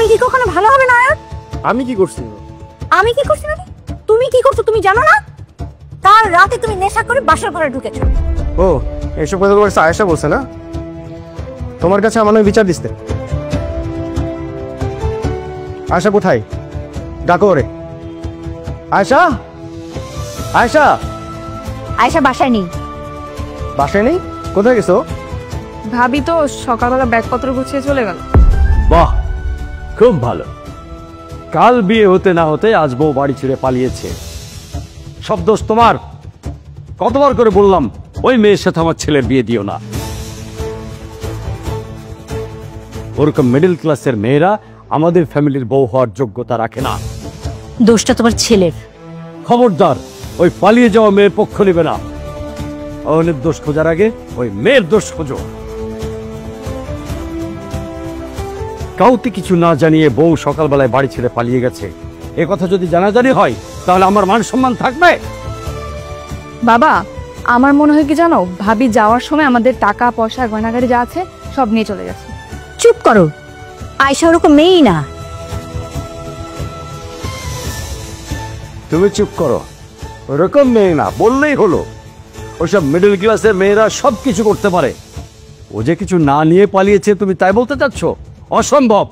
কি কখনো ভালো হবে না? আমি কি করছি? আমি কি করছি মানে? তুমি কি করছো তুমি জানো না? কাল রাতে তুমি নেশা করে বাসার ঘরে ঢুকেছো। ও, এসব কথা তোমার আয়েশা বলছে না? তোমার কাছে আমার বিচার দিতে। আয়েশা কোথায়? ডাকো ওরে। আয়েশা, আয়েশা। আয়েশা বাসায় নেই। বাসায় নেই? কোথায় গেছো? ভাবি তো সকালবেলা ব্যাগপত্র গুছিয়ে চলে গেল। বাহ, খুব ভালো। কাল বিয়ে হতে না হতে আজ বউ বাড়ি ছেড়ে পালিয়েছে। সব দোষ তোমার। কতবার করে বললাম ওই মেয়ের সাথে আমার ছেলের বিয়ে দিও না। ওরকম মিডল ক্লাসের মেয়েরা আমাদের ফ্যামিলির বউ হওয়ার যোগ্যতা রাখে না। দোষটা তোমার ছেলের। খবরদার, ওই পালিয়ে যাওয়া মেয়ের পক্ষ নেবে না। অনেক দোষ খোঁজার আগে ওই মেয়ের দোষ খোঁজো। কাউকে কিছু না জানিয়ে বউ সকালবেলায় বাড়ি ছেড়ে পালিয়ে গেছে, এ কথা যদি জানাজানি হয় তাহলে আমার মান সম্মান থাকবে? বাবা, আমার মনে হয় কি জানো, ভাবি যাওয়ার সময় আমাদের টাকা পয়সা গয়নাগাড়ি যা আছে সব নিয়ে চলে গেছে। চুপ করো, আয়েশা ওরকম মেয়েই না। তুমি চুপ করো। ওরকম মেয়ে না বললেই হলো। ওইসব মিডল ক্লাসের মেয়েরা সব কিছু করতে পারে। ও যে কিছু না নিয়ে পালিয়েছে তুমি তাই বলতে চাচ্ছ? অসম্ভব।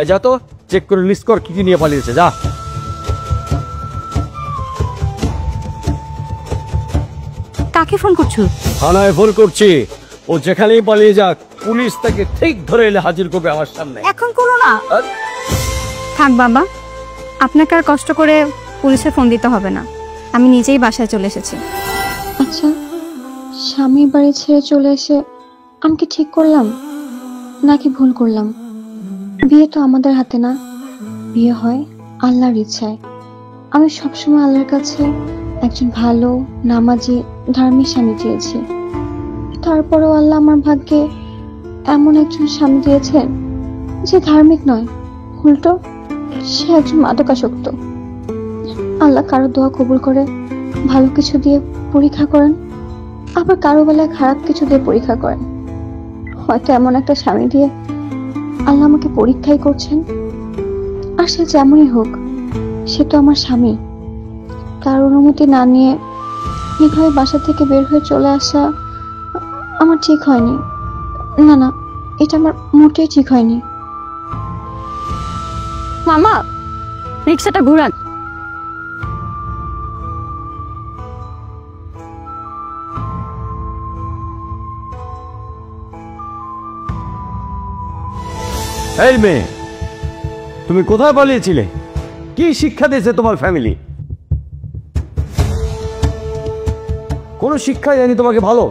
যা তো চেক করে লিস্ট কর কি কি নিয়ে পালিয়েছে। যা। কাকে ফোন করছো? থানায় ফোন করছি। ও যেখানেই পালিয়ে যাক পুলিশ তাকে ঠিক ধরে এলে হাজির করবে আমার সামনে। এখন করো না। থাক বাবা, আপনাকে আর কষ্ট করে পুলিশে ফোন দিতে হবে না, আমি নিজেই বাসায় চলে এসেছি। আচ্ছা, স্বামী বাড়ি ছেড়ে চলে এসে আমি কি ঠিক করলাম নাকি ভুল করলাম? বিয়ে তো আমাদের হাতে না, বিয়ে হয় আল্লাহর ইচ্ছায়। আমি সবসময় আল্লাহর কাছে একজন ভালো নামাজি ধার্মিক স্বামী চেয়েছি। তারপরেও আল্লাহ আমার ভাগ্যে এমন একজন স্বামী দিয়েছেন যে ধার্মিক নয়, উল্টো সে একজন মাদকাসক্ত। আল্লাহ কারো দোয়া কবুল করে ভালো কিছু দিয়ে পরীক্ষা করেন, আবার কারো বেলায় খারাপ কিছু দিয়ে পরীক্ষা করেন। হয়তো এমন একটা স্বামী দিয়ে আল্লাহ আমাকে পরীক্ষাই করছেন। আর সে যেমনই হোক, সে তো আমার স্বামী। তার অনুমতি না নিয়ে এভাবে বাসা থেকে বের হয়ে চলে আসা আমার ঠিক হয়নি। না না, এটা আমার মোটেই ঠিক হয়নি। মামা, রিক্সাটা ঘুরান। এই মেয়ে, তুমি কোথায় পালিয়েছিলে? কি শিক্ষা দিয়েছে তোমার ফ্যামিলি? কোনো শিক্ষা দেয়নি তোমাকে ভালো?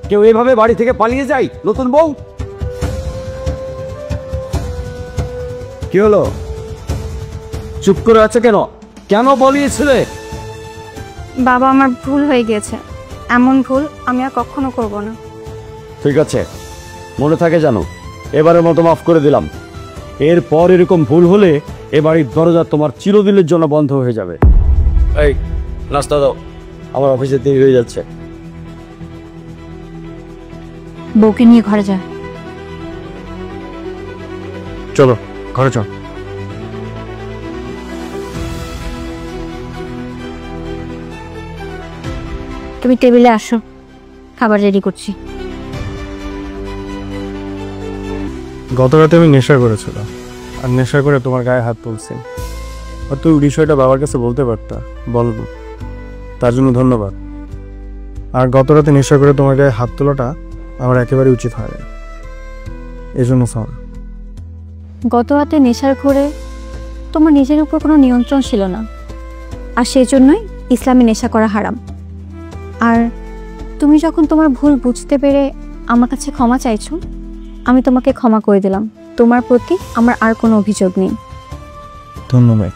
কেউ এভাবে বাড়ি থেকে পালিয়ে যায় নতুন বউ? কি হলো, চুপ করে আছে কেন? কেন পালিয়েছিলে? বাবা, আমার ভুল হয়ে গিয়েছে, এমন ভুল আমি আর কখনো করব না। ঠিক আছে, মনে থাকে জানো, এবারের মতো মাফ করে দিলাম। এরপর এরকম ভুল হলে এ বাড়ির দরজা তোমার চিরদিনের জন্য বন্ধ হয়ে যাবে। এই নাস্তা দাও, আমার অফিসে দেরি হয়ে যাচ্ছে। বউকে নিয়ে ঘরে যা। চলো ঘরে চল। তুমি টেবিলে আসো, খাবার রেডি করছি। গত রাতে আমি নেশা করেছিলাম, আর নেশা করে তোমার গায়ে হাত তুলছি। আর তুই বিষয়টা বাবার কাছে বলতে পারতা, বলবো, তার জন্য ধন্যবাদ। আর গত রাতে নেশা করে তোমার গায়ে হাত তোলাটা আমার একেবারে উচিত হয় না, এই জন্য সরি। গত রাতে নেশার ঘরে তোমার নিজের উপর কোনো নিয়ন্ত্রণ ছিল না, আর সেই জন্যই ইসলামে নেশা করা হারাম। আর তুমি যখন তোমার ভুল বুঝতে পেরে আমার কাছে ক্ষমা চাইছো, আমি তোমাকে ক্ষমা করে দিলাম। তোমার প্রতি আমার আর কোনো অভিযোগ নেই। ধন্যবাদ।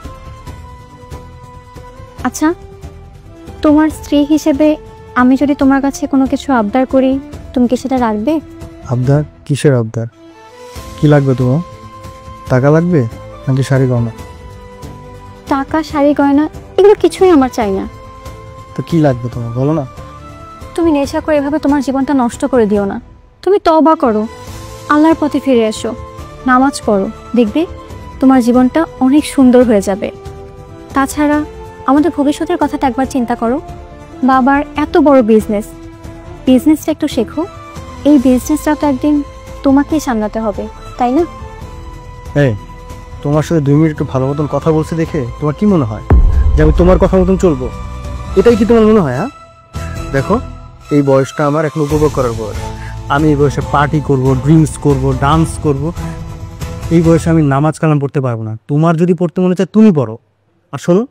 আচ্ছা, তোমার স্ত্রী হিসেবে আমি যদি তোমার কাছে কোনো কিছু আবদার করি, তুমি কি সেটা রাখবে? আবদার? কিসের আবদার? কি লাগবে তোমার? টাকা লাগবে নাকি শাড়ি গয়না? টাকা, শাড়ি, গয়না এগুলো কিছুই আমার চাই না। তো কি লাগবে তোমার, বলো না। তুমি নেশা করে এভাবে তোমার জীবনটা নষ্ট করে দিও না। তুমি তওবা করো, আল্লাহর পথে ফিরে এসো, নামাজ পড়ো, দেখবে তোমার জীবনটা অনেক সুন্দর হয়ে যাবে। তাছাড়া আমাদের ভবিষ্যতের কথাটা একবার চিন্তা করো। বাবার এত বড় বিজনেসটা একটু শেখো। এই বিজনেসটা তো একদিন তোমাকেই সামলাতে হবে, তাই না? এই, তোমার সাথে 2 মিনিট একটু ভালো মতন কথা বলছে দেখে তোমার কি মনে হয় যে আমি তোমার কথা মতন চলবো? এটাই কি তোমার মনে হয়? হ্যাঁ, দেখো, এই বয়সটা আমার এখন উপভোগ করার বয়স। আমি এই বয়সে পার্টি করব, ড্রিঙ্কস করব, ডান্স করব। এই বয়সে আমি নামাজ কালাম পড়তে পারবো না। তোমার যদি পড়তে মনে চায় তুমি পড়ো। আর শোনো,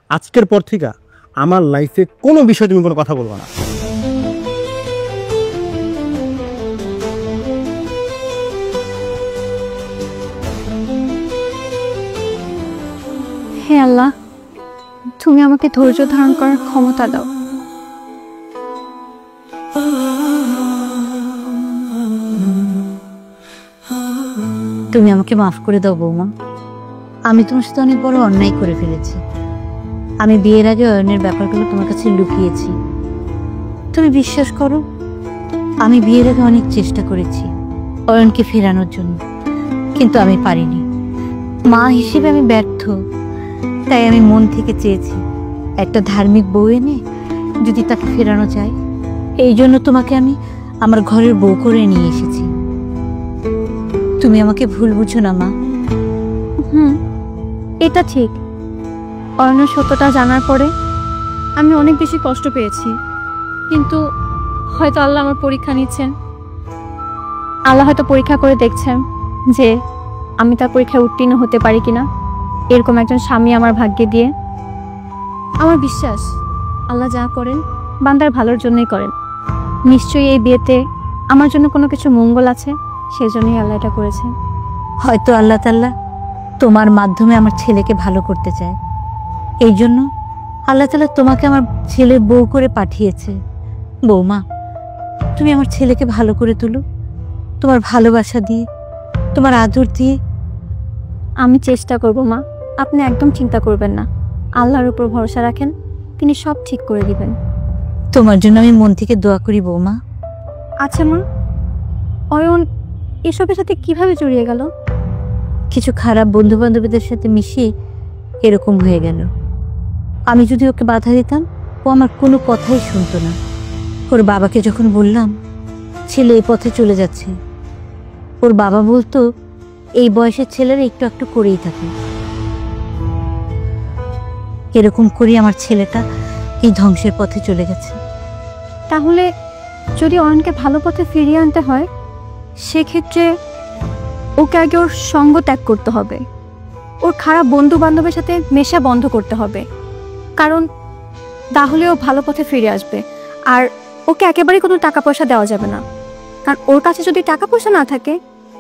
আজকের পর থেকে আমার লাইফে কোনো বিষয়ে তুমি কোনো কথা বলবো না। হে আল্লাহ, তুমি আমাকে ধৈর্য ধারণ করার ক্ষমতা দাও। তুমি আমাকে মাফ করে দাও বৌমা। আমি তোমার সাথে অনেক বড় অন্যায় করে ফেলেছি। আমি বিয়ের আগে অয়নের ব্যাপারগুলো তোমার কাছে লুকিয়েছি। তুমি বিশ্বাস করো, আমি বিয়ের আগে অনেক চেষ্টা করেছি অয়নকে ফেরানোর জন্য, কিন্তু আমি পারিনি। মা হিসেবে আমি ব্যর্থ। তাই আমি মন থেকে চেয়েছি একটা ধার্মিক বউ এনে যদি তাকে ফেরানো যায়। এই জন্য তোমাকে আমি আমার ঘরের বউ করে নিয়ে এসেছি। তুমি আমাকে ভুল বুঝো না মা। এটা ঠিক। অয়নের সত্যটা জানার পরে আমি অনেক বেশি কষ্ট পেয়েছি, কিন্তু হয়তো আল্লাহ আমার পরীক্ষা নিচ্ছেন। আল্লাহ হয়তো পরীক্ষা করে দেখছেন যে আমি তার পরীক্ষায় উত্তীর্ণ হতে পারি কিনা, এরকম একজন স্বামী আমার ভাগ্যে দিয়ে। আমার বিশ্বাস আল্লাহ যা করেন বান্দার ভালোর জন্যই করেন। নিশ্চয়ই এই বিয়েতে আমার জন্য কোনো কিছু মঙ্গল আছে, সেজন্যই আল্লাহ এটা করেছেন। হয়তো আল্লাহ তাআলা তোমার মাধ্যমে আমার ছেলেকে ভালো করতে চায়। এই জন্য আল্লাহ তাআলা তোমাকে আমার ছেলের বউ করে পাঠিয়েছে। বৌমা, তুমি আমার ছেলেকে ভালো করে তুলো, তোমার ভালোবাসা দিয়ে, তোমার আদর দিয়ে। আমি চেষ্টা করব মা, আপনি একদম চিন্তা করবেন না। আল্লাহর উপর ভরসা রাখেন, তিনি সব ঠিক করে দিবেন। তোমার জন্য আমি মন থেকে দোয়া করি বৌমা। আচ্ছা মা, অয়ন এসবের সাথে কিভাবে জড়িয়ে গেল? কিছু খারাপ বন্ধু বান্ধবীদের সাথে মিশিয়ে এরকম হয়ে গেল। আমি যদি ওকে বাধা দিতাম, ও আমার কোনো কথাই শুনতো না। ওর বাবাকে যখন বললাম ছেলে এই পথে চলে যাচ্ছে, ওর বাবা বলতো এই বয়সের ছেলেরা একটু একটু করেই থাকে। এরকম করেই আমার ছেলেটা এই ধ্বংসের পথে চলে গেছে। তাহলে যদি অয়নকে ভালো পথে ফিরিয়ে আনতে হয়, সেক্ষেত্রে ওকে আগে ওর সঙ্গ ত্যাগ করতে হবে, ওর খারাপ বন্ধু বান্ধবের সাথে মেশা বন্ধ করতে হবে, কারণ তাহলে ও ভালো পথে ফিরে আসবে। আর ওকে একেবারেই কোনো টাকা পয়সা দেওয়া যাবে না, কারণ ওর কাছে যদি টাকা পয়সা না থাকে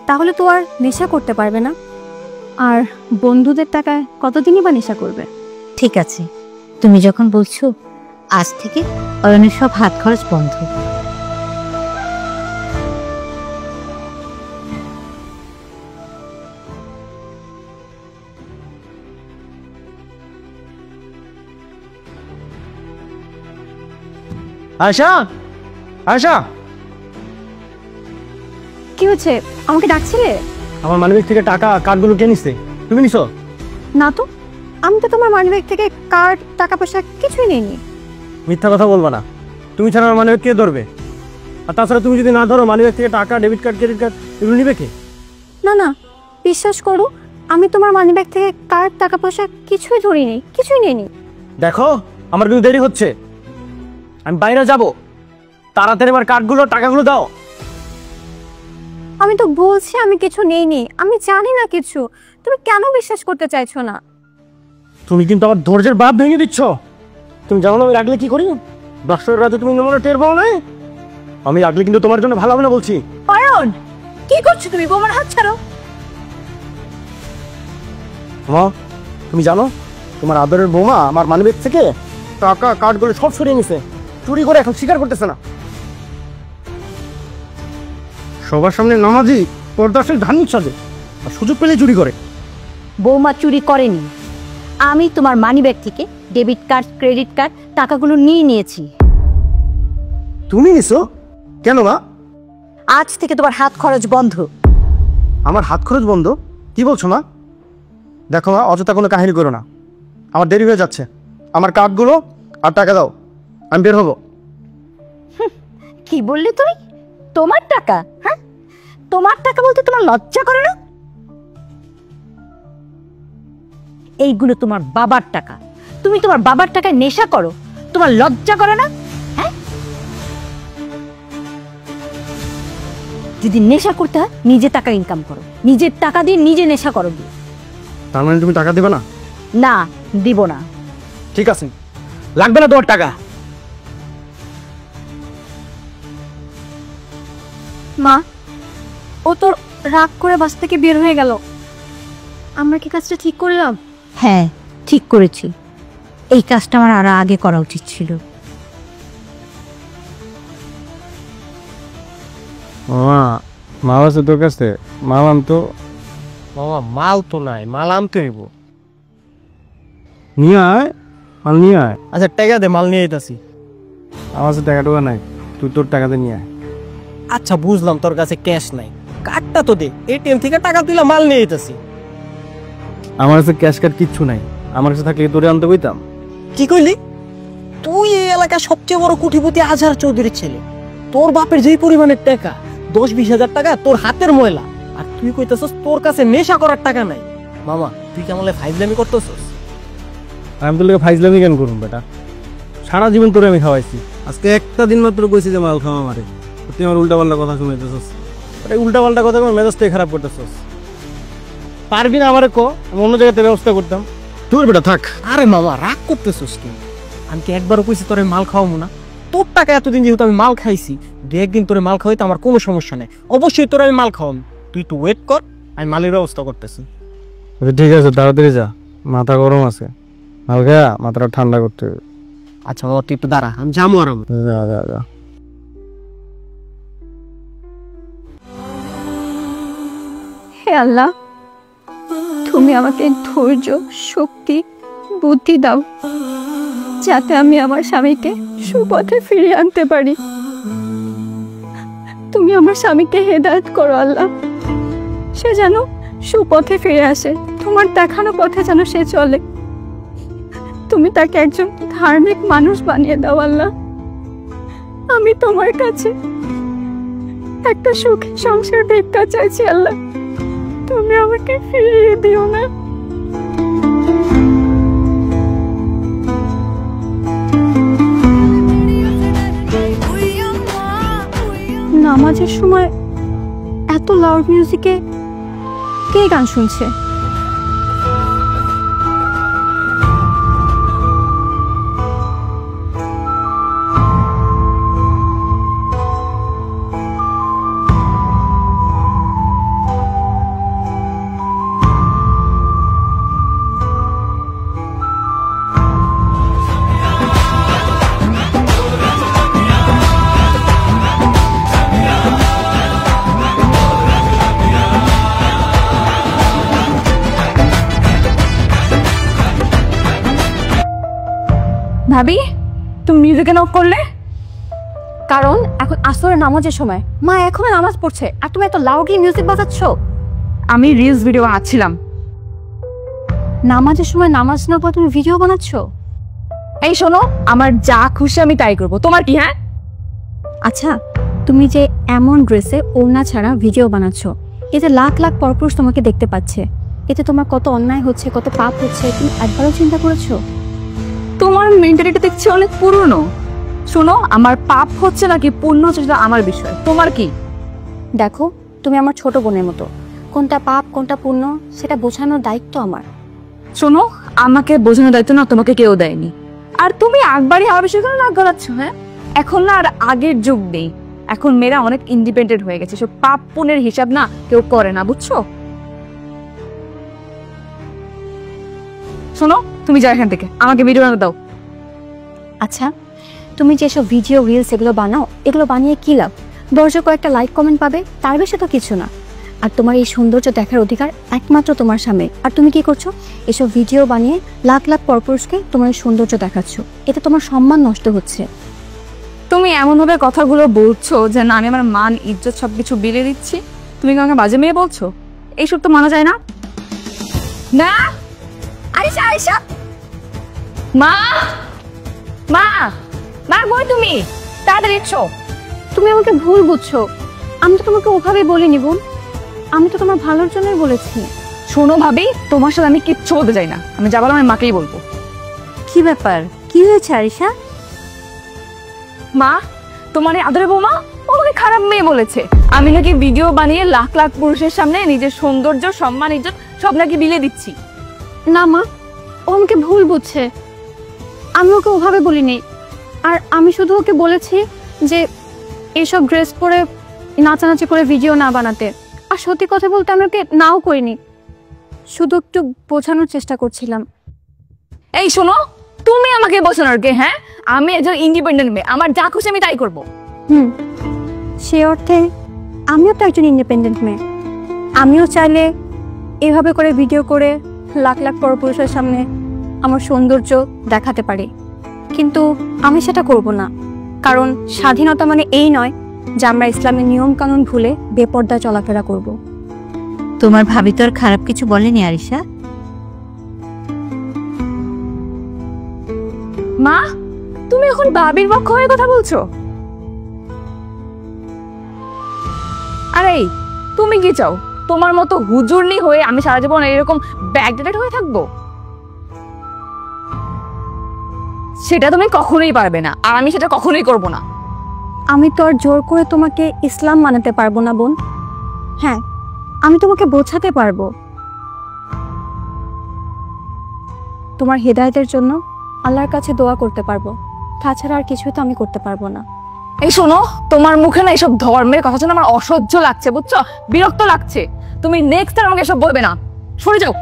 তাহলে তো আর নেশা করতে পারবে না। আর বন্ধুদের টাকায় কতদিনই বা নেশা করবে? ঠিক আছে, তুমি যখন বলছো, আজ থেকে অয়নের সব হাত খরচ বন্ধ। আয়শা, আয়শা, কি হচ্ছে? আমাকে ডাকছিলে? আমার মানিব্যাগ থেকে টাকা কার্ডগুলো কে নিছে? তুমি নিছো? না তো, আমি তো তোমার মানিব্যাগ থেকে কার্ড, টাকা পয়সা কিছুই নেইনি। মিথ্যা কথা বলবা না। তুমি ছাড়া আমার মানিব্যাগ কে ধরবে? আর তাছাড়া তুমি যদি না ধরো, মানিব্যাগ থেকে টাকা, ডেবিট কার্ড, ক্রেডিট কার্ড এগুলো নিবে কে? না না, বিশ্বাস করো, আমি তোমার মানিব্যাগ থেকে কার্ড, টাকা পয়সা কিছুই ধরিনি, কিছুই নেইনি। দেখো, আমার কিন্তু দেরি হচ্ছে, আমি বাইরে যাব। তাড়াতাড়ি আমার কার্ডগুলো, টাকাগুলো দাও। আমি তো বলছি আমি কিছু নেইনি, আমি জানি না কিছু। তুমি কেন বিশ্বাস করতে চাইছো না? তুমি কিন্তু আমার ধৈর্যের বাঁধ ভেঙে দিচ্ছ। তুমি জানো না আমি রাখলে কি করি? দশের রাতে তুমি মনে টের পাও না? আমি রাখলে কিন্তু তোমার জন্য ভালো হবে না বলছি। অয়ন, কি করছো তুমি? বোমার হাত ছাড়ো। মা, তুমি জানো তোমার আদরের বৌমা আমার মানিব্যাগ থেকে টাকা, কার্ডগুলো সব সরিয়ে নিছে, চুরি করে এখন স্বীকার করতেছে না। সবার সামনে নামাজি পর্দাশীল ধার্মিক সাজে, আর সুযোগ পেলে চুরি করে। বৌমা চুরি করেনি, আমি তোমার মানিব্যাগ থেকে ডেবিট কার্ড, ক্রেডিট কার্ড, টাকাগুলো নিয়ে নিয়েছি। তুমি নিছো? কেন মা? আজ থেকে তোমার হাত খরচ বন্ধ। আমার হাত খরচ বন্ধ? কি বলছো মা? দেখো মা, অযথা কোনো কাহিনী করো না, আমার দেরি হয়ে যাচ্ছে। আমার কার্ডগুলো আর টাকা দাও, আমি বের হবো। কি বললি তুই? তোমার টাকা? হ্যাঁ, তোমার টাকা বলতে তোমার লজ্জা করে না? এইগুলো তোমার বাবার টাকা, তুমি তোমার বাবার টাকায় নেশা করো, তোমার লজ্জা করে না? হ্যাঁ, যদি নেশা করতে হয় নিজে টাকা ইনকাম করো, নিজের টাকা দিয়ে নিজে নেশা করো। তার মানে তুমি টাকা দেবে না? না, দিব না। ঠিক আছে, লাগবে না তোমার টাকা। মা, ও তো রাগ করে বাস থেকে বের হয়ে গেল। আমরা কি কাজটা ঠিক করলাম? হ্যাঁ, ঠিক করেছি। এই কাজটা আমার আরো আগে করা উচিত ছিল। মামা, মাল আছে তোর কাছে? মাল আনতো। মামা মাল তো নাই, মাল আনতে হইব। নিয়ে আয়, মাল নিয়ে আয়। আচ্ছা টাকা দে, মাল নিয়ে আইতাছি। আমার কাছে টাকা টোকা নাই, তুই তোর টাকাতে নিয়ে আয়। আচ্ছা বুঝলাম তোর কাছে ক্যাশ নাই, কার্ডটা তো দে, এটিএম থেকে টাকা তুইলা মাল নিয়ে আইতাছি। আমার কাছে ক্যাশ কার্ড কিচ্ছু নাই, আমার কাছে থাকলে তোরে আনতে বইতাম। কি কইলি? তুই এই এলাকার সবচেয়ে বড় কোটিপতি আজহার চৌধুরীর ছেলে, তোর বাপের যেই পরিমাণের টাকা 10-20 হাজার টাকা তোর হাতের ময়লা, আর তুই কইতেছস তোর কাছে নেশা করার টাকা নাই। মামা তুই কেমন ফাইজলামি করতেছস? আমি তোর লোকে ফাইজলামি কেন করুন বেটা? সারা জীবন তোরে আমি খাওয়াইছি, আজকে একটা দিন মাত্র কইছি যে মাল খাওয়া মারে, তুই আমার উল্টা পাল্টা কথা শুনাইতেছস। এই উল্টা পাল্টা কথা আমার মেজাজটাই খারাপ করতেছস। পারবি না আমারে কো, আমি অন্য জায়গাতে ব্যবস্থা করতাম। তোর বেটা থাক। আরে মামা রাগ করতেছস কি? আমি কি একবারও কইছি তোরে মাল খাওয়াবো না? তোর টাকা এতদিন যেহেতু আমি মাল খাইছি, দু একদিন তোরে মাল খাওয়াইতে আমার কোনো সমস্যা নেই, অবশ্যই তোর আমি মাল খাওয়াম। তুই একটু ওয়েট কর, আমি মালের ব্যবস্থা করতেছি। ঠিক আছে, তাড়াতাড়ি যা, মাথা গরম আছে, মাল খায়া মাথাটা ঠান্ডা করতে হবে। আচ্ছা বাবা তুই একটু দাঁড়া, আমি যাবো আর আমি। যা যা যা। হে আল্লাহ, তুমি আমাকে ধৈর্য, শক্তি, বুদ্ধি দাও, যাতে আমি আমার স্বামীকে সুপথে ফিরিয়ে আনতে পারি। তুমি আমার স্বামীকে হেদায়েত করো আল্লাহ, সে যেন সুপথে ফিরে আসে, তোমার দেখানো পথে যেন সে চলে। তুমি তাকে একজন ধার্মিক মানুষ বানিয়ে দাও আল্লাহ। আমি তোমার কাছে একটা সুখী সংসার ভিক্ষা চাইছি আল্লাহ, তুমি আমাকে ফিরিয়ে দিও না। নামাজের সময় এত লাউড মিউজিকে কে গান শুনছে? ভাবি, তুমি মিউজিক কেন অফ করলে? কারণ এখন আসরের নামাজের সময়, মা এখনো নামাজ পড়ছে, আর তুমি এত লাউডলি মিউজিক বাজাচ্ছ। আমি রিলস ভিডিও বানাচ্ছিলাম। নামাজের সময় নামাজ না পড়ে তুমি ভিডিও বানাচ্ছ? এই শোনো, আমার যা খুশি আমি তাই করবো, তোমার কি? হ্যাঁ আচ্ছা, তুমি যে এমন ড্রেসে ওড়না ছাড়া ভিডিও বানাচ্ছ, এতে লাখ লাখ পরপুরুষ তোমাকে দেখতে পাচ্ছে, এতে তোমার কত অন্যায় হচ্ছে, কত পাপ হচ্ছে, তুমি একবারও চিন্তা করেছো? তোমার মেন্টালিটি দেখছি অনেক পুরনো। শোনো, আমার পাপ হচ্ছে নাকি পুণ্য হচ্ছে সেটা আমার বিষয়, তোমার কি? দেখো, তুমি আমার ছোট বোনের মতো, কোনটা পাপ কোনটা পুণ্য সেটা বোঝানোর দায়িত্ব আমার। শোনো, আমাকে বোঝানোর দায়িত্ব না তোমাকে কেউ দেয়নি, আর তুমি একবারই আমার বিষয় করে নাক গলাচ্ছ। হ্যাঁ, এখন না আর আগের যুগ নেই, এখন মেয়েরা অনেক ইন্ডিপেন্ডেন্ট হয়ে গেছে, সব পাপ পুণ্যের হিসাব না কেউ করে না, বুঝছো? শোনো, তুমি যাও এখান থেকে, আমাকে ভিডিও বানাতে দাও। আচ্ছা, তুমি যেসব ভিডিও রিলস এগুলো বানাও, এগুলো বানিয়ে কি লাভ? দর্শক কয়েকটা লাইক কমেন্ট পাবে, তার বেশি তো কিছু না। আর তোমার এই সৌন্দর্য দেখার অধিকার একমাত্র তোমার সামনে, আর তুমি কি করছো? এসব ভিডিও বানিয়ে লাখ লাখ পরপুরুষকে তোমার এই সৌন্দর্য দেখাচ্ছ, এতে তোমার সম্মান নষ্ট হচ্ছে। তুমি এমনভাবে কথাগুলো বলছো যে না আমি আমার মান ইজ্জত সবকিছু বিলে দিচ্ছি, তুমি কি আমাকে বাজে মেয়ে বলছো? এইসব তো মানা যায় না। না আরিশা আরিশা মা মা মা কই তুমি তাড়াতাড়ি এসো। তুমি আমাকে ভুল বুঝছো, আমি তো তোমাকে ওভাবে বলিনি বোন, আমি তো তোমার ভালোর জন্যই বলেছি। শোনো ভাবি, তোমার সাথে আমি কিচ্ছু বলতে চাই না, আমি যা বললাম আমি মাকেই বলবো। কি ব্যাপার, কি হয়েছে আরিশা? মা, তোমার এই আদরের বৌমা ও আমাকে খারাপ মেয়ে বলেছে। আমি নাকি ভিডিও বানিয়ে লাখ লাখ পুরুষের সামনে নিজের সৌন্দর্য, সম্মান, ইজ্জত সব নাকি বিলিয়ে দিচ্ছি। না মা, ও আমাকে ভুল বুঝছে, আমি ওকে ওভাবে বলিনি। আর আমি শুধু ওকে বলেছি যে এইসব ড্রেস পরে নাচানাচি করে ভিডিও না বানাতে। আর সত্যি কথা বলতে আমি ওকে নাও করিনি, শুধু একটু বোঝানোর চেষ্টা করছিলাম। এই শোনো, তুমি আমাকে বোঝানোর কে? হ্যাঁ, আমি একজন ইন্ডিপেন্ডেন্ট মেয়ে, আমার যা খুশি আমি তাই করবো। সে অর্থে আমিও তো একজন ইন্ডিপেন্ডেন্ট মেয়ে, আমিও চাইলে এভাবে করে ভিডিও করে লাখ লাখ পরপুরুষের সামনে আমার সৌন্দর্য দেখাতে পারি, কিন্তু আমি সেটা করব না। কারণ স্বাধীনতা মানে এই নয় যে আমরা ইসলামের নিয়ম কানুন ভুলে বেপর্দায় চলাফেরা করব। তোমার ভাবি তো আর খারাপ কিছু বলেনি আরিশা? মা, তুমি এখন ভাবির পক্ষ হয়ে কথা বলছো? আরে তুমি কি চাও, তোমার মতো হুজুরনি হয়ে আমি সারা জীবন এরকম ব্যাকডেটেড হয়ে থাকবো? সেটা তুমি কখনোই পারবে না, আর আমি সেটা কখনোই করব না। আমি তো আর জোর করে তোমাকে ইসলাম মানাতে পারবো না বোন। হ্যাঁ, আমি তোমাকে বোঝাতে পারবো, তোমার হেদায়েতের জন্য আল্লাহর কাছে দোয়া করতে পারবো, তাছাড়া আর কিছুই তো আমি করতে পারবো না। এই শোনো, তোমার মুখে না এসব ধর্মের কথা শুনে আমার অসহ্য লাগছে, বুঝছো? বিরক্ত লাগছে। তুমি নেক্সট টাইম আমাকে এসব বলবে না, সরে যাও।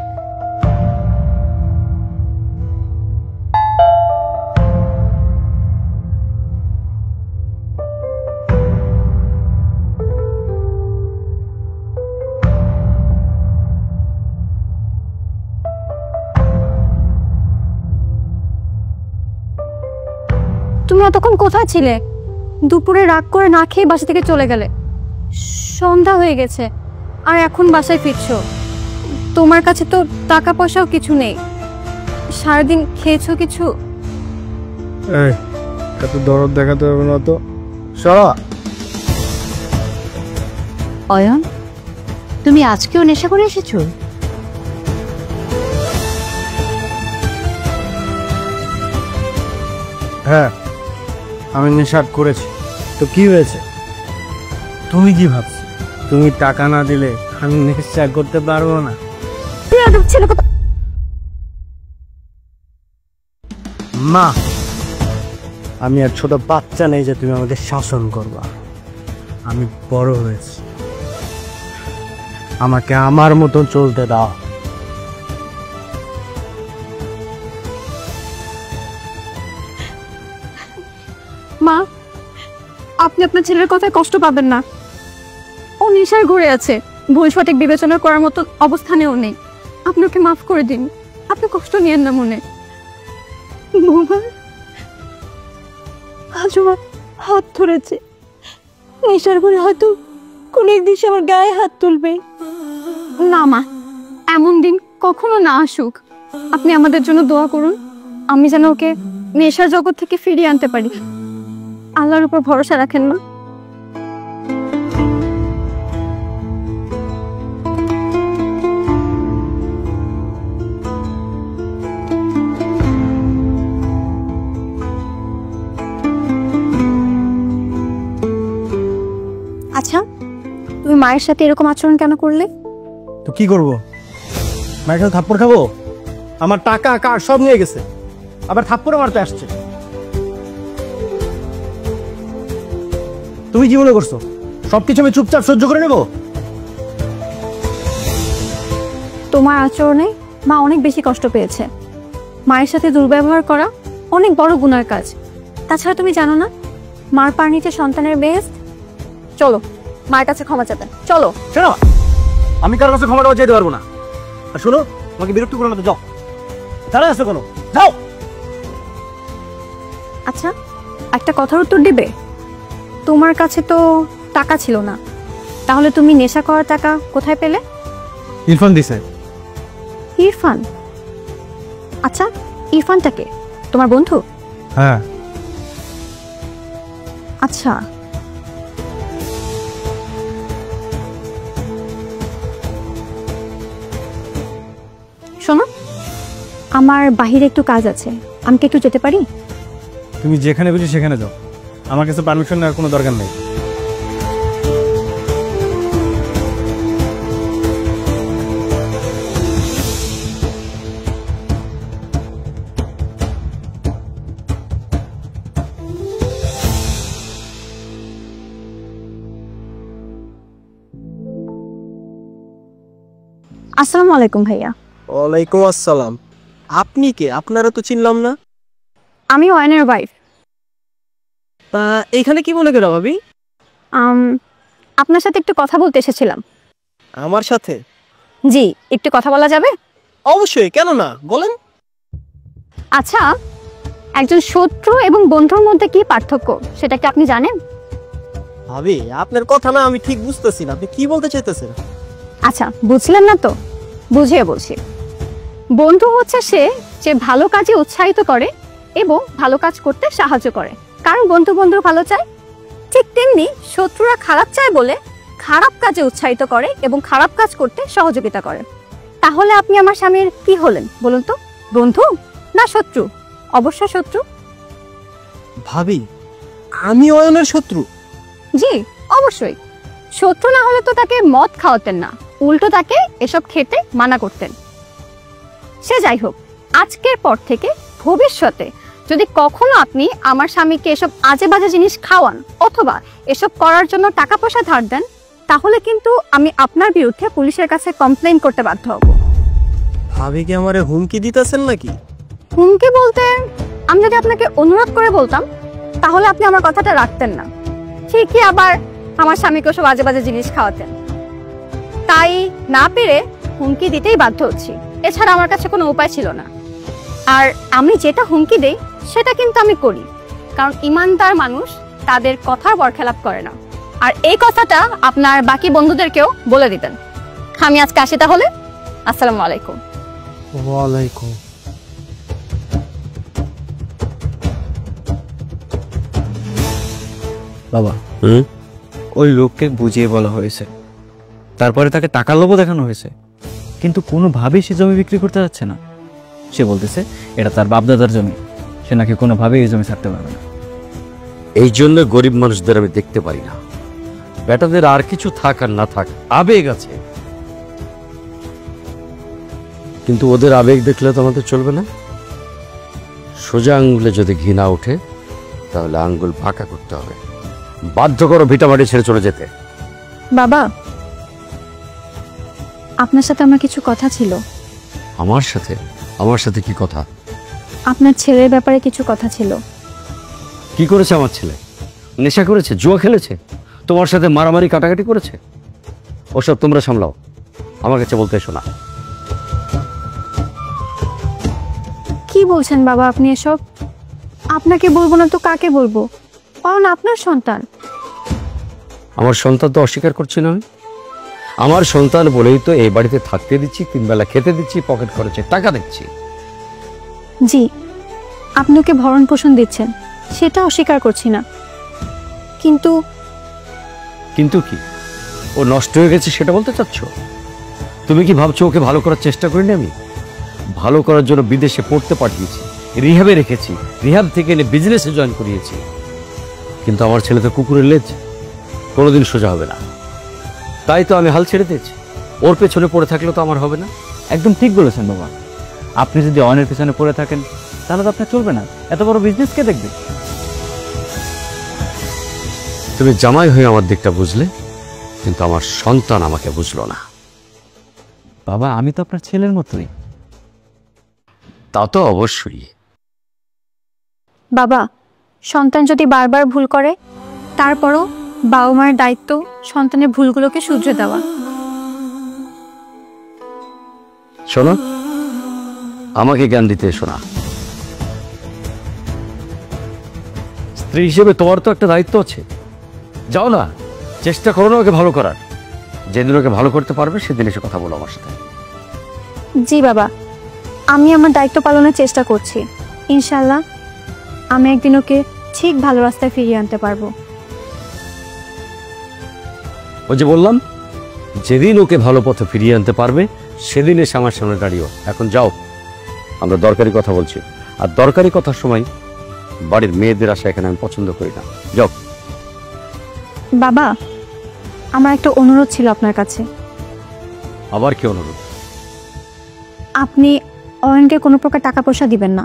তুমি এতক্ষণ কোথায় ছিলে? দুপুরে রাগ করে না খেয়ে বাসা থেকে চলে গেলে, সন্ধ্যা হয়ে গেছে আর এখন বাসায় ফিরছো। তোমার কাছে তো টাকা পয়সাও কিছু নেই, সারাদিন খেয়েছো কিছু? এই এত দরদ দেখাতে হবে না তো, সরা। অয়ন, তুমি আজকেও নেশা করে এসেছো? হ্যাঁ, আমি নেশা করেছি। তো কি হয়েছে? তুমি কি ভাবছো তুমি টাকা না দিলে আমি নেশা করতে পারবো না? মা, আমি আর ছোট বাচ্চা নেই যে তুমি আমাকে শাসন করবা। আমি বড় হয়েছি, আমাকে আমার মতন চলতে দাও। মা, আপনি আপনার ছেলের কথায় কষ্ট পাবেন না, ও নেশার ঘুরে আছে, ভুল সঠিক বিবেচনা করার মতো অবস্থানেও নেই। আপনি ওকে মাফ করে দিন, আপনি কষ্ট নিয়েন না মনে। বৌমা, আজ আমার হাত ধরেছে, নেশার ঘুরে হয়তো কোনো একদিন সে আমার গায়ে হাত তুলবে। না মা, এমন দিন কখনো না আসুক। আপনি আমাদের জন্য দোয়া করুন, আমি যেন ওকে নেশার জগৎ থেকে ফিরিয়ে আনতে পারি। আল্লাহর উপর ভরসা রাখেন না? আচ্ছা, তুমি মায়ের সাথে এরকম আচরণ কেন করলে? তো কি করবো? মায়ের কাছে থাপ্পড় খাবো? আমার টাকা কার সব নিয়ে গেছে, আবার থাপ্পড় মারতে আসছে। তুমি কি মনে করছো সবকিছু আমি চুপচাপ সহ্য করে নেব? তোমার আচরণে মা অনেক বেশি কষ্ট পেয়েছে। মায়ের সাথে দুর্ব্যবহার করা অনেক বড় গুনার কাজ। তাছাড়া তুমি জানো না, মার পার নিচে সন্তানের বেহেশত। চলো মায়ের কাছে ক্ষমা চাইতে, চলো। শোনো, আমি কারোর কাছে ক্ষমা চাইতে পারবো না। আর শোনো, আমাকে বিরক্ত করো না তো, যাও। দাঁড়ায় আসো কেন? যাও। আচ্ছা, একটা কথার উত্তর দিবে? তোমার কাছে তো টাকা ছিল না, তাহলে তুমি নেশা করার টাকা কোথায় পেলে? ইরফান দিছে। ইরফান? আচ্ছা, ইরফানটাকে তোমার বন্ধু? হ্যাঁ। আচ্ছা, শোনো, আমার বাহিরে একটু কাজ আছে, আমি কি একটু যেতে পারি? তুমি যেখানে বুঝি সেখানে যাও, আমার কাছে পারমিশন নেওয়ার কোনো দরকার নেই। আসসালামু আলাইকুম ভাইয়া। ওয়ালাইকুম আসসালাম। আপনি কে? আপনারা তো চিনলাম না। আমি অয়নের ওয়াইফ। তা এইখানে কি মনে করো ভাবি? আপনার সাথে একটু কথা বলতে এসেছিলাম। আমার সাথে? জি, একটু কথা বলা যাবে? অবশ্যই, কেন না, বলেন। আচ্ছা, একজন শত্রু এবং বন্ধুর মধ্যে কি পার্থক্য সেটা কি আপনি জানেন? ভাবি, আপনার কথা না আমি ঠিক বুঝতেছি না, আপনি কি বলতে চাইতেছেন? আচ্ছা, বুঝলেন না তো, বুঝিয়ে বলছি। বন্ধু হচ্ছে সে যে ভালো কাজে উৎসাহিত করে এবং ভালো কাজ করতে সাহায্য করে, কারণ বন্ধু বন্ধুর ভালো চায়। ঠিক তেমনি শত্রুরা খারাপ চায় বলে খারাপ কাজে উৎসাহিত করে এবং খারাপ কাজ করতে সহযোগিতা করে। তাহলে আপনি আমার স্বামীর কি হলেন বলুন তো, বন্ধু না শত্রু? অবশ্যই শত্রু। ভাবি, আমি অয়নের শত্রু? জি, অবশ্যই। শত্রু না হলে তো তাকে মদ খাওয়াতেন না, উল্টো তাকে এসব খেতে মানা করতেন। সে যাই হোক, আজকের পর থেকে ভবিষ্যতে যদি কখনো আপনি আমার স্বামীকে এসব আজে বাজে জিনিস খাওয়ান অথবা এসব করার জন্য টাকা পয়সা ধার দেন, তাহলে কিন্তু আমি আপনার বিরুদ্ধে পুলিশের কাছে কমপ্লেইন করতে বাধ্য হব। ভাবি কি আমারে হুমকি দিতেছেন নাকি? হুমকি বলতে, আমি যদি আপনাকে অনুরোধ করে বলতাম তাহলে আপনি আমার কথাটা রাখতেন না, ঠিকই আবার আমার স্বামীকে ওসব আজে বাজে জিনিস খাওয়াতেন। তাই না পেরে হুমকি দিতেই বাধ্য হচ্ছি, এছাড়া আমার কাছে কোনো উপায় ছিল না। আর আমি যেটা হুমকি দেই সেটা কিন্তু আমি করি, কারণ ইমানদার মানুষ তাদের কথার বরখেলাপ করে না। আর এই কথাটা আপনার বাকি বন্ধুদেরকেও বলে দিবেন। আমি আজকে আসি তাহলে। আসসালামু আলাইকুম। ওয়ালাইকুম। বাবা, ওই লোককে বুঝিয়ে বলা হয়েছে, তারপরে তাকে টাকার লোভও দেখানো হয়েছে, কিন্তু কোনোভাবেই সে জমি বিক্রি করতে যাচ্ছে না। সে বলতেছে এটা তার বাপদাদার জমি, সে নাকি কোনোভাবেই এই জমি ছাড়তে পারবে না। এই জন্য গরিব মানুষদের আমি দেখতে পারি না। বেটাদের আর কিছু থাক আর না থাক, আবেগ আছে, কিন্তু ওদের আবেগ দেখলে তো আমাদের চলবে না। সোজা আঙ্গুলে যদি ঘৃণা ওঠে তাহলে আঙ্গুল ফাঁকা করতে হবে। বাধ্য করো ভিটামাটি ছেড়ে চলে যেতে। বাবা, আপনার সাথে আমার কিছু কথা ছিল। আমার সাথে? আমার সাথে কি কথা? আপনার ছেলের ব্যাপারে কিছু কথা ছিল। কি করেছে আমার ছেলে? নেশা করেছে, জুয়া খেলেছে, তোমার সাথে মারামারি কাটাকাটি করেছে? ওসব তোমরা সামলাও, আমার কাছে বলতে এসো না। কি বলছেন বাবা আপনি এসব? আপনাকে বলবো না তো কাকে বলবো? কারণ আপনার সন্তান। আমার সন্তান তো অস্বীকার করছি না আমি। আমার সন্তান বলেই তো এই বাড়িতে থাকতে দিচ্ছি, 3 বেলা খেতে দিচ্ছি, পকেট খরচে টাকা দিচ্ছি। জি, আপনি ওকে ভরণ পোষণ দিচ্ছেন, সেটা অস্বীকার করছি না, কিন্তু কিন্তু কি, ও নষ্ট হয়ে গেছে সেটা বলতে চাচ্ছ? তুমি কি ভাবছো ওকে ভালো করার চেষ্টা করিনি? আমি ভালো করার জন্য বিদেশে পড়তে পাঠিয়েছি, রিহাবে রেখেছি, রিহাব থেকে এনে বিজনেসে জয়েন করিয়েছি, কিন্তু আমার ছেলে তো কুকুরের লেজ, কোনোদিন সোজা হবে না। তাই তো আমি হাল ছেড়ে দিয়েছি। ওর পেছনে পড়ে থাকলে তো আমার হবে না। একদম ঠিক বলেছেন বাবা, আপনি যদি অনের পিছনে পড়ে থাকেন তাহলে তো আপনার চলবে না। এত বড় বিজনেস কে দেখবে? তুমি জামাই হয়ে আমার দিকটা বুঝলে, কিন্তু আমার সন্তান আমাকে বুঝলো না। বাবা, আমি তো আপনার ছেলের মতোই। তা তো অবশ্যই। বাবা, সন্তান যদি বারবার ভুল করে, তারপরও বাবা মায়ের দায়িত্ব সন্তানের ভুলগুলোকে শুধরে দেওয়া। শোনো, আমাকে জ্ঞান দিতে এসো না। স্ত্রী হিসেবে তোমার তো একটা দায়িত্ব আছে। যাও না, চেষ্টা করো না ওকে ভালো করার। যেদিন ওকে ভালো করতে পারবে সেদিন এসে কথা বলো আমার সাথে। জি বাবা, আমি আমার দায়িত্ব পালনের চেষ্টা করছি। ইনশাল্লাহ আমি একদিন ওকে ঠিক ভালো রাস্তায় ফিরিয়ে আনতে পারবো। ওই যে বললাম, যেদিন ওকে ভালো পথে ফিরিয়ে আনতে পারবে সেদিন এসে আমার সামনে দাঁড়িও। এখন যাও, আমরা দরকারি কথা বলছি, আর দরকারি কথার সময় বাড়ির মেয়েদের আসা এখানে আমি পছন্দ করি না। যাও। বাবা, আমার একটা অনুরোধ ছিল আপনার কাছে। আবার কি অনুরোধ? আপনি অয়নকে কোনো প্রকার টাকা পয়সা দিবেন না।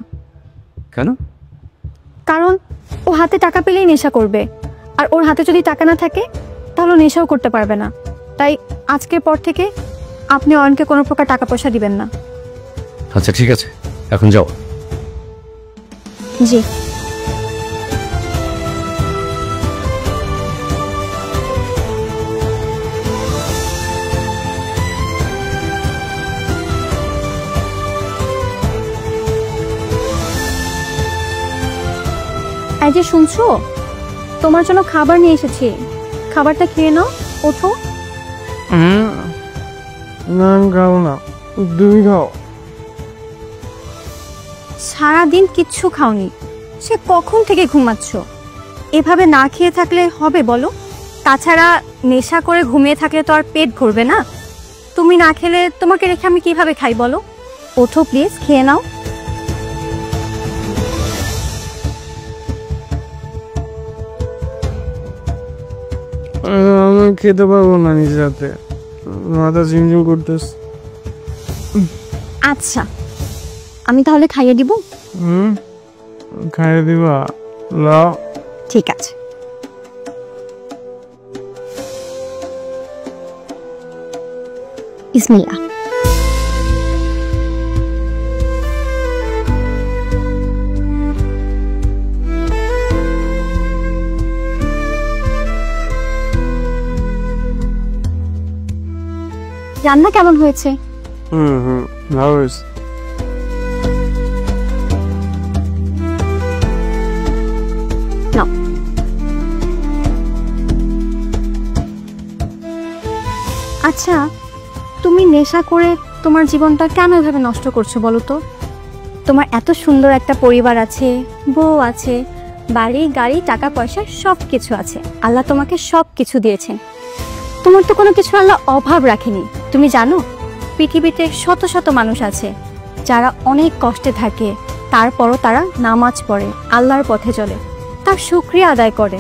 কেন? কারণ ও হাতে টাকা পেলেই নেশা করবে, আর ওর হাতে যদি টাকা না থাকে তাহলে নেশাও করতে পারবে না। তাই আজকের পর থেকে আপনি অয়নকে কোনো প্রকার টাকা পয়সা দিবেন না। আচ্ছা ঠিক আছে, এখন যাও। জি। এই যে শুনছো, তোমার জন্য খাবার নিয়ে এসেছি, খাবারটা খেয়ে নাও। ওঠো। না আমি খাবো না, তুমি খাও। সারাদিন কিচ্ছু খাওনি, সে কখন থেকে ঘুমাচ্ছ? এভাবে না খেয়ে থাকলে হবে বলো? তাছাড়া নেশা করে ঘুমিয়ে থাকলে তো আর পেট ভরবে না। তুমি না খেলে তোমাকে রেখে আমি কিভাবে খাই বলো? ওঠো প্লিজ, খেয়ে নাও। আমি খেতে পারবো না নিজের হাতে, মাথা ঝিমঝিম করতেছে। আচ্ছা, আমি তাহলে খাইয়ে দিব। খাইয়ে দিবা? লাও। ঠিক আছে। বিসমিল্লাহ। রান্না কেমন হয়েছে? ভালো হয়েছে। নাও। আচ্ছা, তুমি নেশা করে তোমার জীবনটা কেন এভাবে নষ্ট করছো বলো তো? তোমার এত সুন্দর একটা পরিবার আছে, বউ আছে, বাড়ি গাড়ি টাকা পয়সা সব কিছু আছে। আল্লাহ তোমাকে সব কিছু দিয়েছেন, তোমার তো কোনো কিছু আল্লাহ অভাব রাখেনি। তুমি জানো পৃথিবীতে শত শত মানুষ আছে যারা অনেক কষ্টে থাকে, তারপরও তারা নামাজ পড়ে, আল্লাহর পথে চলে, তার শুকরিয়া আদায় করে।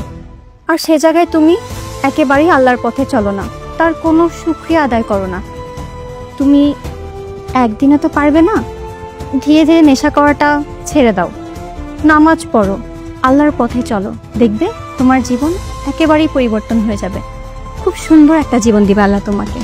আর সে জায়গায় তুমি একেবারেই আল্লাহর পথে চলো না, তার কোনো শুকরিয়া আদায় করো না। তুমি একদিনে তো পারবে না, ধীরে ধীরে নেশা করাটা ছেড়ে দাও, নামাজ পড়ো, আল্লাহর পথে চলো, দেখবে তোমার জীবন একেবারেই পরিবর্তন হয়ে যাবে। খুব সুন্দর একটা জীবন দিবে আল্লাহ তোমাকে।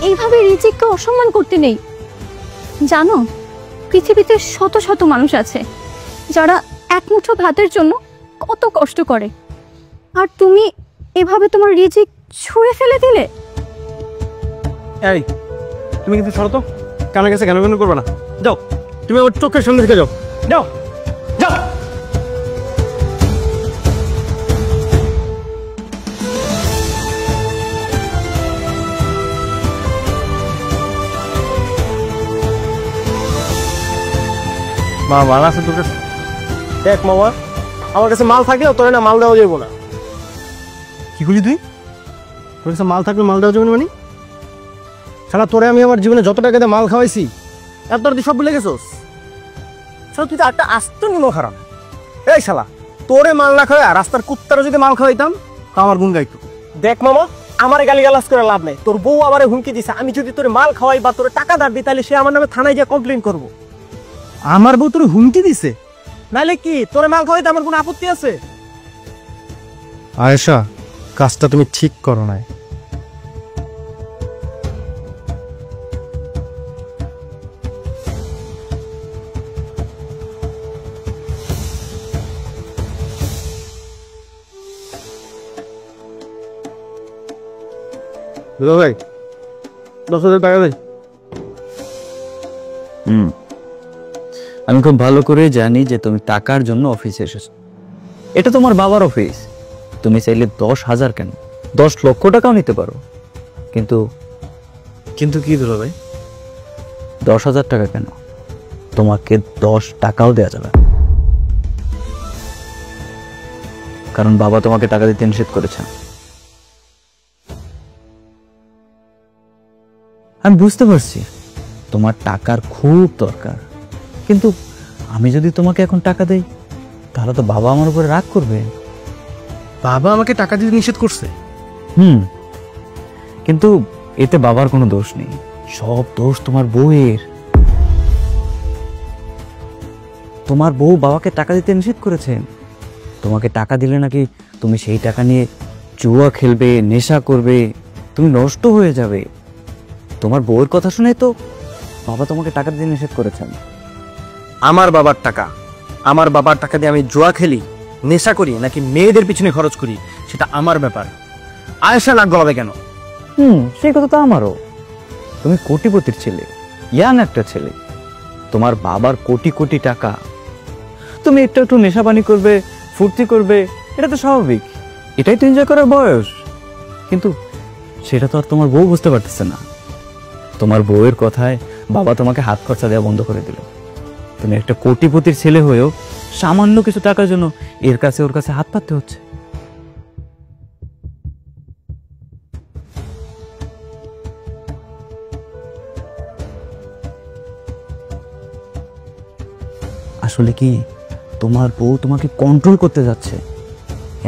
এইভাবে রিজিককে অসম্মান করতে নেই। জানো পৃথিবীতে শত শত মানুষ আছে যারা এক মুঠো ভাতের জন্য কত কষ্ট করে, আর তুমি এভাবে তোমার রিজিক ছুঁড়ে ফেলে দিলে। এই তুমি কিন্তু সরো তো, কানে কাছে কেন কেন করবে না। যাও, তুমি আমার চোখের সামনে থেকে যাও, যাও যাও। মা মাল আছে তোর কাছে? দেখ মামা, আমার কাছে মাল থাকলেও তোর না মাল দেওয়া যাবো না। কি করলি তুই? তোর কাছে মাল থাকলে মাল দেওয়া যাবে না মানে? সারা তোরে আমি আমার জীবনে যত টাকা দিয়ে মাল খাওয়াইছি এত তুই সব ভুলে গেছোস। শালা তুই তো একটা আস্ত নিমো খারাপ। এই শালা, তোরে মাল না খাওয়া রাস্তার কুত্তারও যদি মাল খাওয়াইতাম তো আমার গুণ গাইতো। দেখ মামা, আমার গালি গালাজ করে লাভ নাই। তোর বউ আমারে হুমকি দিছে, আমি যদি তোরে মাল খাওয়াই বা তোরে টাকা ধার দিই তাহলে সে আমার নামে থানায় গিয়ে কমপ্লেন করবো। আমার বউ তোর হুমকি দিছে, নাহলে কি তোরে মাল খাওয়াইতে আমার কোনো আপত্তি আছে? আয়েশা, কাজটা তুমি ঠিক করো নাই। ভাই 10,000 টাকা দেয়। আমি খুব ভালো করে জানি যে তুমি টাকার জন্য অফিসে এসেছো। এটা তোমার বাবার অফিস, তুমি চাইলে 10,000 কেন 10 লক্ষ টাকাও নিতে পারো, কিন্তু কিন্তু কি দিল ভাই? 10,000 টাকা কেন, তোমাকে 10 টাকাও দেওয়া যাবে না। কারণ বাবা তোমাকে টাকা দিতে নিষেধ করেছেন। আমি বুঝতে পারছি তোমার টাকার খুব দরকার, কিন্তু আমি যদি তোমাকে এখন টাকা দেই তাহলে তো বাবা আমার উপরে রাগ করবে। বাবা আমাকে টাকা দিতে নিষেধ করছে? কিন্তু এতে বাবার কোনো দোষ নেই, সব দোষ তোমার বউয়ের। তোমার বউ বাবাকে টাকা দিতে নিষেধ করেছেন। তোমাকে টাকা দিলে নাকি তুমি সেই টাকা নিয়ে জুয়া খেলবে, নেশা করবে, তুমি নষ্ট হয়ে যাবে। তোমার বউয়ের কথা শুনে তো বাবা তোমাকে টাকা দিতে নিষেধ করেছেন। আমার বাবার টাকা দিয়ে আমি জুয়া খেলি, নেশা করি, নাকি মেয়েদের পিছনে খরচ করি, সেটা আমার ব্যাপার। আয়েশা নাক গলাবে কেন? সেই কথা তো আমারও। তুমি কোটিপতির ছেলে, ইয়াং একটা ছেলে, তোমার বাবার কোটি কোটি টাকা, তুমি একটু একটু নেশা পানি করবে, ফুর্তি করবে, এটা তো স্বাভাবিক, এটাই তো এনজয় করার বয়স। কিন্তু সেটা তো আর তোমার বউ বুঝতে পারতেছে না। তোমার বউয়ের কথায় বাবা তোমাকে হাত খরচা দেওয়া বন্ধ করে দিল। তুমি একটা কোটিপতির ছেলে হয়েও সামান্য কিছু টাকার জন্য এর কাছে ওর কাছে হাত পাততে হচ্ছে। আসলে কি তোমার বউ তোমাকে কন্ট্রোল করতে যাচ্ছে।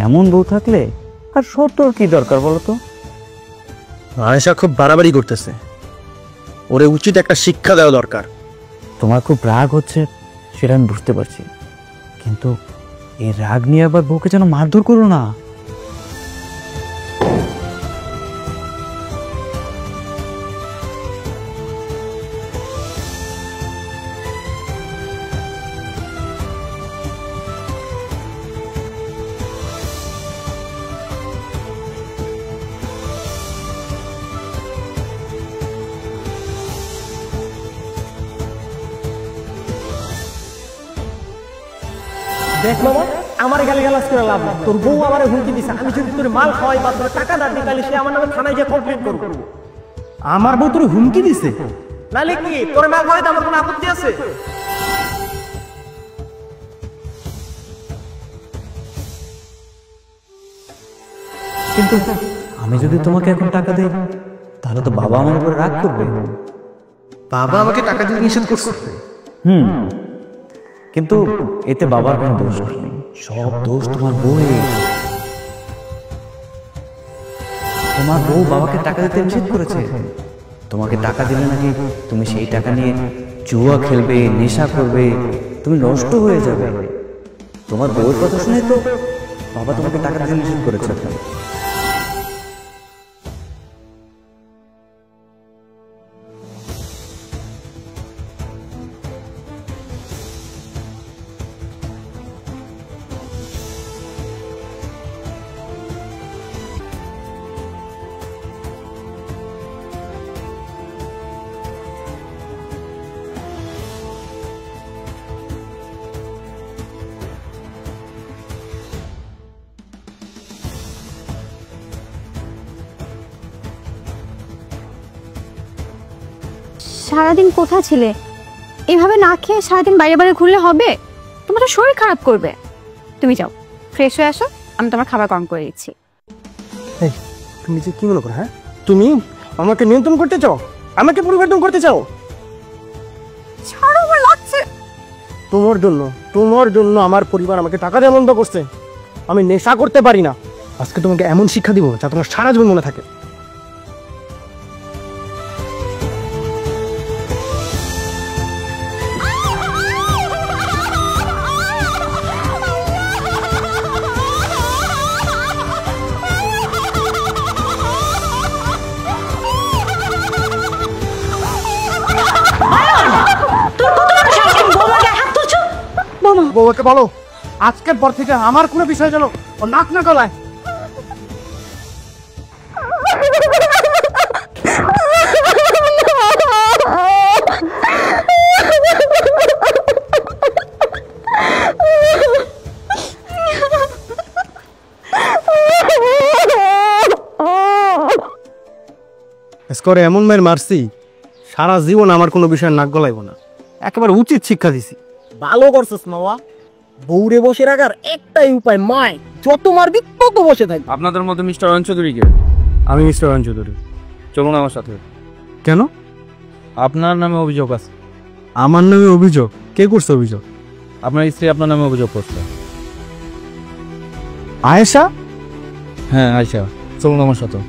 এমন বউ থাকলে আর শর্তর কি দরকার বলো তো? আয়েশা খুব বাড়াবাড়ি করতেছে, ওরে উচিত একটা শিক্ষা দেওয়া দরকার। তোমার খুব রাগ হচ্ছে সেটা আমি বুঝতে পারছি, কিন্তু এই রাগ নিয়ে আবার বউকে যেন মারধর করো না। দেখ মামা, আমার গালিগালাজ করে লাভ নাই। তোর বউ আমারে হুমকি দিছে, আমি যদি তোর মাল খাওয়াই বা তোর টাকা না দিই তাহলে সে আমার নামে থানায় গিয়ে কমপ্লেন করবে। আমার বউ তোর হুমকি দিছে, নালে কি তোর মাল খাওয়াইতে আমার কোনো আপত্তি আছে? কিন্তু আমি যদি তোমাকে এখন টাকা দেই তাহলে তো বাবা আমার উপরে রাগ করবে। বাবা আমাকে টাকা দিতে নিষেধ করছে। কিন্তু এতে বাবার কোনো দোষ নেই, সব দোষ তোমার বউয়ের। তোমার বউ বাবাকে টাকা দিতে নিষেধ করেছে। তোমাকে টাকা দিলে নাকি তুমি সেই টাকা নিয়ে জুয়া খেলবে, নেশা করবে, তুমি নষ্ট হয়ে যাবে। তোমার বউয়ের কথা শুনে তো বাবা তোমাকে টাকা দিতে নিষেধ করেছে। সারাদিন কোথায় ছিলে? এভাবে না খেয়ে সারাদিন বাইরে বাইরে ঘুরলে হবে? তোমার তো শরীর খারাপ করবে। তুমি যাও, ফ্রেশ হয়ে আসো, আমি তোমার খাবার গরম করে দিচ্ছি। তুমি যে কি মনে করো? হ্যাঁ, তুমি আমাকে নিয়ন্ত্রণ করতে চাও, আমাকে পরিবর্তন করতে চাও? ছাড়ো, আমার লাগছে। তোমার জন্য আমার পরিবার আমাকে টাকা দেওয়া বন্ধ করছে। আমি নেশা করতে পারি না। আজকে তোমাকে এমন শিক্ষা দিব যা তোমার সারা জীবন মনে থাকে। বউকে বলো আজকের পর থেকে আমার কোনো বিষয় যেন ও নাক না গলায়। স্কোরে এমন মায়ের মারছি সারা জীবন আমার কোনো বিষয়ে নাক গলাইব না, একেবারে উচিত শিক্ষা দিছি। ভালো করছিস মামা, বউরে বসে রাখার একটাই উপায়, মায় যত মারবি তত বসে থাকবি। আপনাদের মধ্যে মিস্টার অয়ন চৌধুরীকে? আমি মিস্টার অয়ন চৌধুরী। চলুন আমার সাথে। কেন? আপনার নামে অভিযোগ আছে। আমার নামে অভিযোগ? কে করছে অভিযোগ? আপনার স্ত্রী আপনার নামে অভিযোগ করছে। আয়েশা? হ্যাঁ আয়শা, চলুন আমার সাথে।